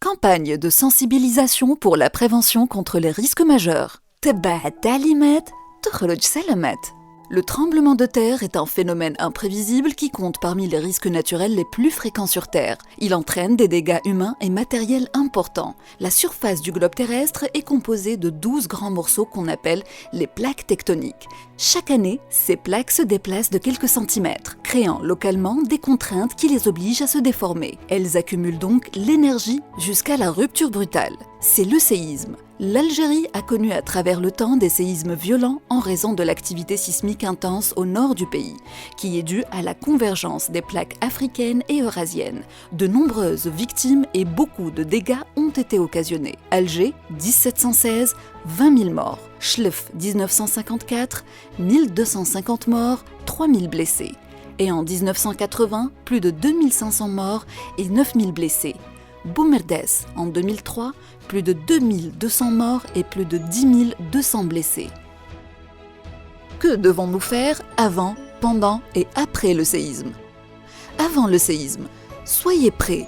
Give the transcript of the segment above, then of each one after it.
Campagne de sensibilisation pour la prévention contre les risques majeurs. تبع التعليمات تخرج سلامات. Le tremblement de terre est un phénomène imprévisible qui compte parmi les risques naturels les plus fréquents sur Terre. Il entraîne des dégâts humains et matériels importants. La surface du globe terrestre est composée de 12 grands morceaux qu'on appelle les plaques tectoniques. Chaque année, ces plaques se déplacent de quelques centimètres, créant localement des contraintes qui les obligent à se déformer. Elles accumulent donc l'énergie jusqu'à la rupture brutale. C'est le séisme. L'Algérie a connu à travers le temps des séismes violents en raison de l'activité sismique intense au nord du pays, qui est due à la convergence des plaques africaines et eurasiennes. De nombreuses victimes et beaucoup de dégâts ont été occasionnés. Alger, 1716, 20 000 morts. Chlef, 1954, 1250 morts, 3 000 blessés. Et en 1980, plus de 2500 morts et 9 000 blessés. Boumerdès, en 2003, plus de 2200 morts et plus de 10 200 blessés. Que devons-nous faire avant, pendant et après le séisme? Avant le séisme, soyez prêts.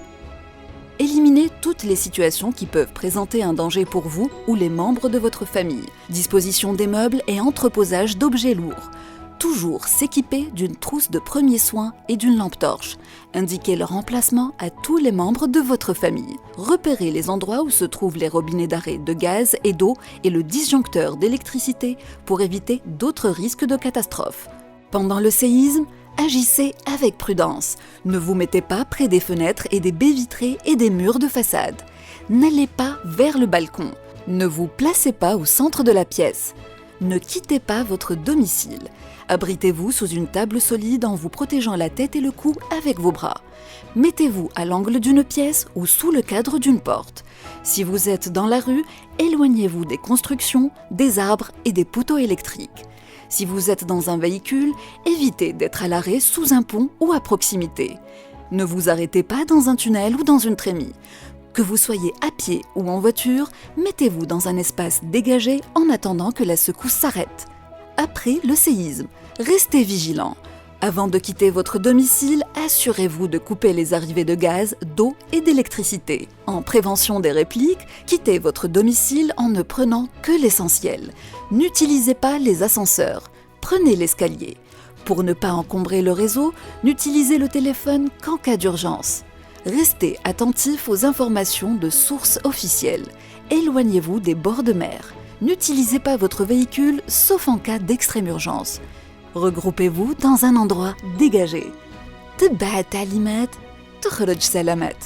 Éliminez toutes les situations qui peuvent présenter un danger pour vous ou les membres de votre famille. Disposition des meubles et entreposage d'objets lourds. Toujours s'équiper d'une trousse de premiers soins et d'une lampe torche. Indiquez leur emplacement à tous les membres de votre famille. Repérez les endroits où se trouvent les robinets d'arrêt de gaz et d'eau et le disjoncteur d'électricité pour éviter d'autres risques de catastrophe. Pendant le séisme, agissez avec prudence. Ne vous mettez pas près des fenêtres et des baies vitrées et des murs de façade. N'allez pas vers le balcon. Ne vous placez pas au centre de la pièce. Ne quittez pas votre domicile. Abritez-vous sous une table solide en vous protégeant la tête et le cou avec vos bras. Mettez-vous à l'angle d'une pièce ou sous le cadre d'une porte. Si vous êtes dans la rue, éloignez-vous des constructions, des arbres et des poteaux électriques. Si vous êtes dans un véhicule, évitez d'être à l'arrêt sous un pont ou à proximité. Ne vous arrêtez pas dans un tunnel ou dans une trémie. Que vous soyez à pied ou en voiture, mettez-vous dans un espace dégagé en attendant que la secousse s'arrête. Après le séisme, restez vigilant. Avant de quitter votre domicile, assurez-vous de couper les arrivées de gaz, d'eau et d'électricité. En prévention des répliques, quittez votre domicile en ne prenant que l'essentiel. N'utilisez pas les ascenseurs. Prenez l'escalier. Pour ne pas encombrer le réseau, n'utilisez le téléphone qu'en cas d'urgence. Restez attentif aux informations de sources officielles. Éloignez-vous des bords de mer. N'utilisez pas votre véhicule sauf en cas d'extrême urgence. Regroupez-vous dans un endroit dégagé. تبع التعليمات تخرج سلامات.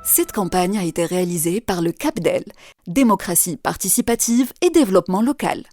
Cette campagne a été réalisée par le CAPDEL, Démocratie participative et développement local.